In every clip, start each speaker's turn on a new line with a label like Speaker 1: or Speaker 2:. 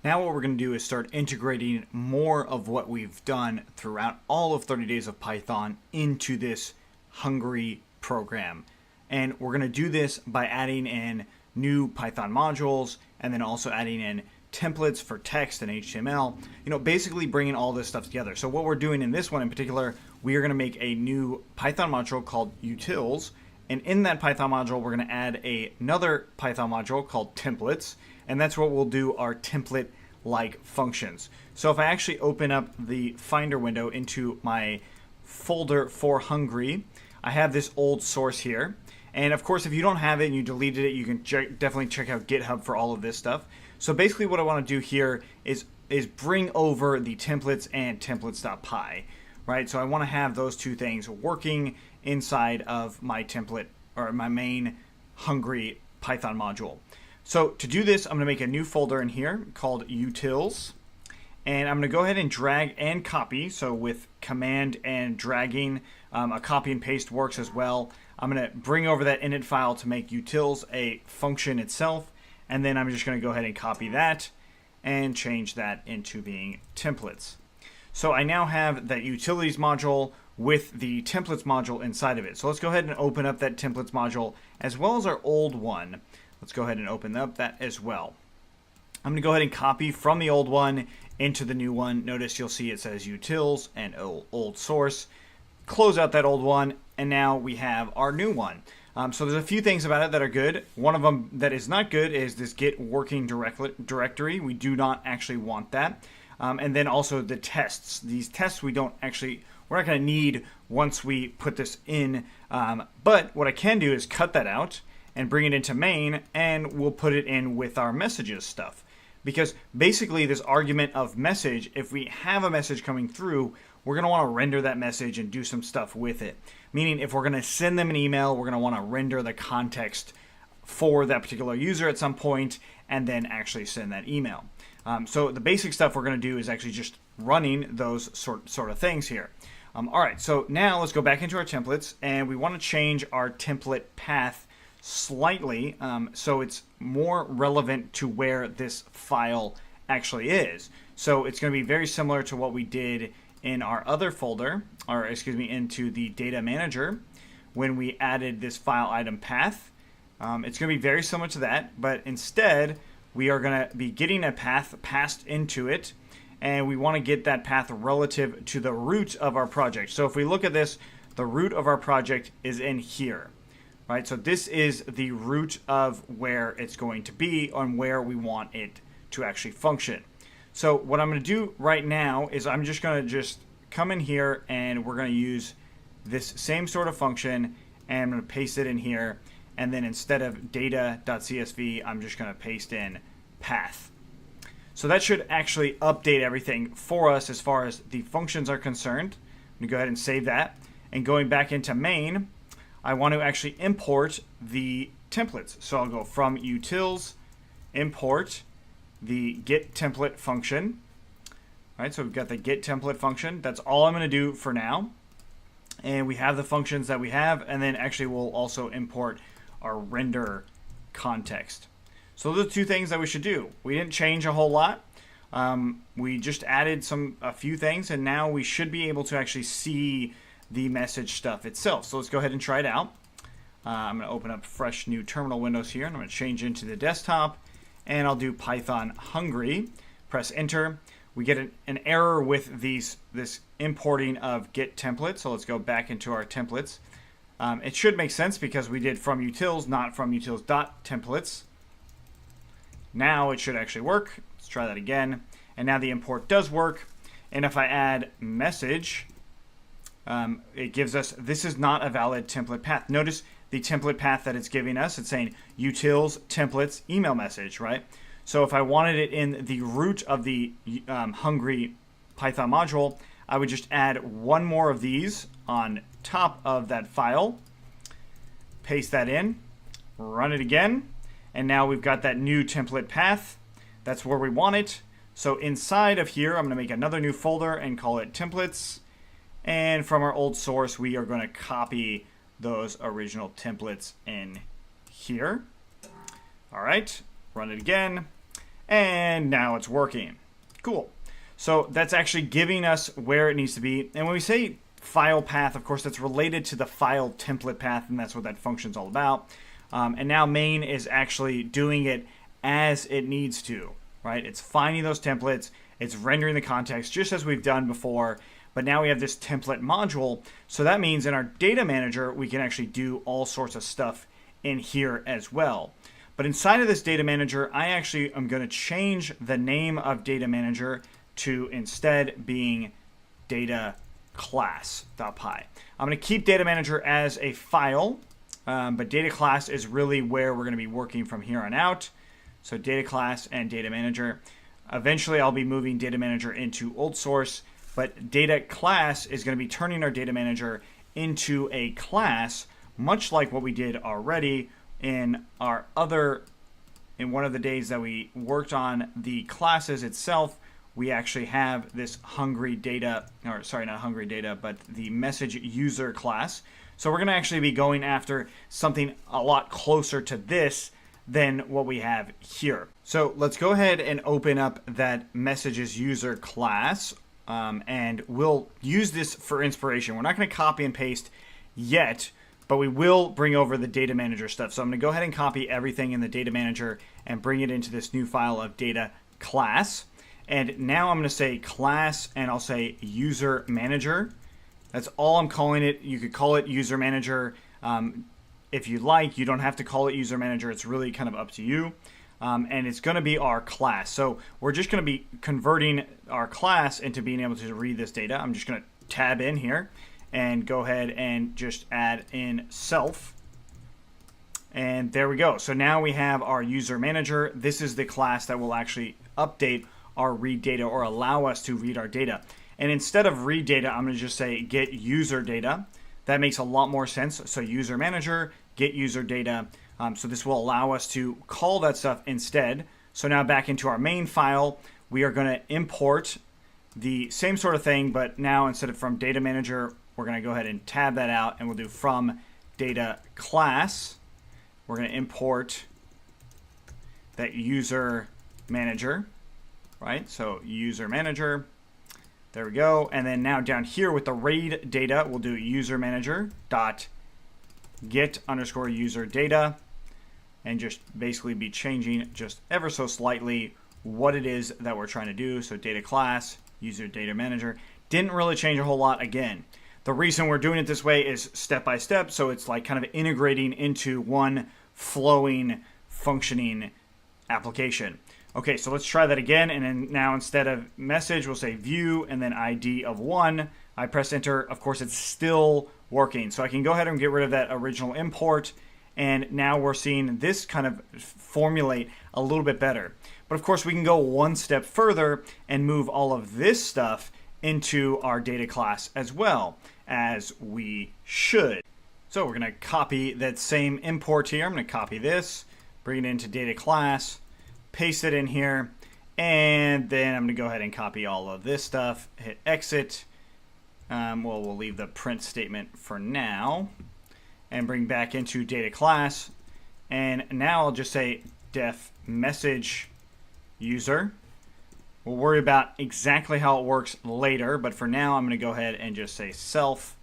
Speaker 1: Now what we're going to do is start integrating more of what we've done throughout all of 30 Days of Python into this Hungry program. And we're going to do this by adding in new Python modules and then also adding in templates for text and HTML, basically bringing all this stuff together. So what we're doing in this one in particular, we are going to make a new Python module called utils. And in that Python module, we're going to add another Python module called templates. And that's what we'll do our template-like functions. So if I actually open up the Finder window into my folder for Hungry, I have this old source here. And of course, if you don't have it and you deleted it, you can definitely check out GitHub for all of this stuff. So basically what I want to do here is bring over the templates and templates.py, right? So I want to have those two things working inside of my template or my main Hungry Python module. So to do this, I'm going to make a new folder in here called utils. And I'm going to go ahead and drag and copy. So with command and dragging, a copy and paste works as well. I'm going to bring over that init file to make utils a function itself. And then I'm just going to go ahead and copy that and change that into being templates. So I now have that utilities module with the templates module inside of it. So let's go ahead and open up that templates module as well as our old one. Let's go ahead and open up that as well. I'm going to go ahead and copy from the old one into the new one. Notice you'll see it says utils and old source. Close out that old one, and now we have our new one. So there's a few things about it that are good. One of them that is not good is this get working directory. We do not actually want that. And then also the tests. These tests we're not going to need once we put this in. But what I can do is cut that out and bring it into main, and we'll put it in with our messages stuff. Because basically this argument of message, if we have a message coming through, we're going to want to render that message and do some stuff with it. Meaning if we're going to send them an email, we're going to want to render the context for that particular user at some point and then actually send that email. So the basic stuff we're going to do is actually just running those sort of things here. All right, so now let's go back into our templates, and we want to change our template path slightly so it's more relevant to where this file actually is. So it's going to be very similar to what we did in our other folder, or excuse me, into the data manager when we added this file item path. It's going to be very similar to that, but instead we are going to be getting a path passed into it, and we want to get that path relative to the root of our project. So if we look at this, the root of our project is in here. Right, so this is the root of where it's going to be and where we want it to actually function. So what I'm going to do right now is I'm just going to come in here, and we're going to use this same sort of function, and I'm going to paste it in here. And then instead of data.csv, I'm just going to paste in path. So that should actually update everything for us as far as the functions are concerned. I'm going to go ahead and save that. And going back into main, I want to actually import the templates. So I'll go from utils, import the get template function. All right, so we've got the get template function. That's all I'm going to do for now. And we have the functions that we have, and then actually we'll also import our render context. So those are the two things that we should do. We didn't change a whole lot. We just added a few things, and now we should be able to actually see the message stuff itself. So let's go ahead and try it out. I'm going to open up fresh new terminal windows here, and I'm going to change into the desktop, and I'll do Python Hungry. Press enter. We get an error with this importing of get template. So let's go back into our templates. It should make sense because we did from utils, not from utils.templates. Now it should actually work. Let's try that again. And now the import does work. And if I add message, it gives us, this is not a valid template path. Notice the template path that it's giving us. It's saying utils templates email message, right? So if I wanted it in the root of the Hungry Python module, I would just add one more of these on top of that file, paste that in, run it again, and now we've got that new template path. That's where we want it. So inside of here, I'm going to make another new folder and call it templates. And from our old source, we are going to copy those original templates in here. All right, run it again. And now it's working. Cool. So that's actually giving us where it needs to be. And when we say file path, of course, that's related to the file template path, and that's what that function's all about. And now main is actually doing it as it needs to, right? It's finding those templates, it's rendering the context just as we've done before, but now we have this template module. So that means in our data manager, we can actually do all sorts of stuff in here as well. But inside of this data manager, I actually am going to change the name of data manager to instead being data class.py. I'm going to keep data manager as a file, but data class is really where we're going to be working from here on out. So data class and data manager. Eventually, I'll be moving data manager into old source, but data class is going to be turning our data manager into a class, much like what we did already in one of the days that we worked on the classes itself. We actually have this hungry data, or sorry, not hungry data, but the message user class. So we're going to actually be going after something a lot closer to this than what we have here. So let's go ahead and open up that messages user class, and we'll use this for inspiration. We're not going to copy and paste yet, but we will bring over the data manager stuff. So I'm going to go ahead and copy everything in the data manager and bring it into this new file of data class. And now I'm going to say class, and I'll say user manager. That's all I'm calling it. You could call it user manager if you like. You don't have to call it user manager. It's really kind of up to you. And it's going to be our class. So we're just going to be converting our class into being able to read this data. I'm just going to tab in here and go ahead and just add in self. And there we go. So now we have our user manager. This is the class that will actually update our read data, or allow us to read our data. And instead of read data, I'm going to just say get user data. That makes a lot more sense. So user manager, get user data. So this will allow us to call that stuff instead. So now back into our main file, we are going to import the same sort of thing, but now instead of from data manager, we're going to go ahead and tab that out, and we'll do from data class. We're going to import that user manager, right? So user manager, there we go. And then now down here with the read data, we'll do user manager dot get underscore user data, and just basically be changing just ever so slightly what it is that we're trying to do. So data class, user data manager. Didn't really change a whole lot again. The reason we're doing it this way is step by step, so it's like kind of integrating into one flowing, functioning application. Okay, so let's try that again, and then now instead of message, we'll say view and then ID of 1. I press enter. Of course, it's still working. So I can go ahead and get rid of that original import, and now we're seeing this kind of formulate a little bit better. But of course, we can go one step further and move all of this stuff into our data class as well, as we should. So we're going to copy that same import here. I'm going to copy this, bring it into data class, paste it in here, and then I'm going to go ahead and copy all of this stuff, hit exit. We'll leave the print statement for now and bring back into data class. And now I'll just say def message user. We'll worry about exactly how it works later, but for now I'm going to go ahead and just say self.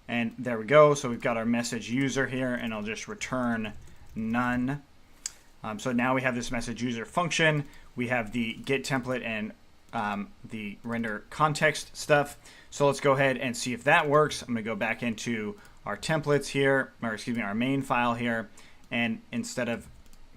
Speaker 1: And there we go. So we've got our message user here, and I'll just return none. So now we have this message user function. We have the get template and the render context stuff. So let's go ahead and see if that works. I'm going to go back into our templates here, or excuse me, our main file here. And instead of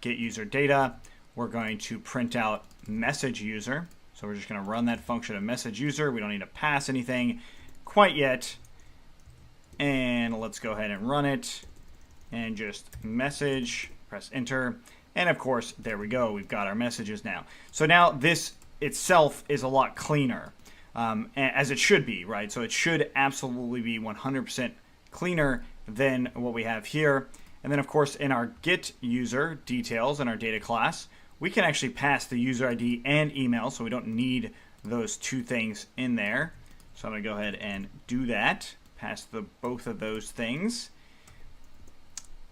Speaker 1: get user data, we're going to print out message user. So we're just going to run that function of message user. We don't need to pass anything quite yet. And let's go ahead and run it and just message, press enter. And of course, there we go. We've got our messages now. So now this itself is a lot cleaner, as it should be, right? So it should absolutely be 100% cleaner than what we have here. And then of course, in our get user details in our data class, we can actually pass the user ID and email, so we don't need those two things in there. So I'm going to go ahead and do that, pass both of those things,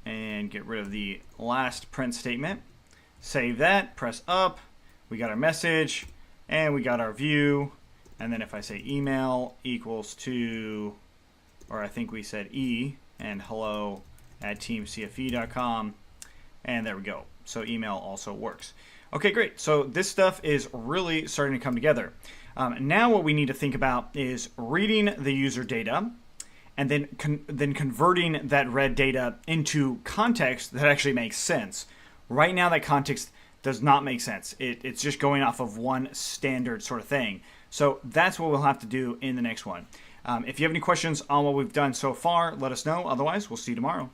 Speaker 1: and get rid of the last print statement. Save that, press up, we got our message, and we got our view. And then if I say email equals to, or I think we said e, and hello at teamcfe.com, and there we go. So email also works. Okay, great. So this stuff is really starting to come together. Now what we need to think about is reading the user data and then converting that read data into context that actually makes sense. Right now, that context does not make sense. It's just going off of one standard sort of thing. So that's what we'll have to do in the next one. If you have any questions on what we've done so far, let us know. Otherwise, we'll see you tomorrow.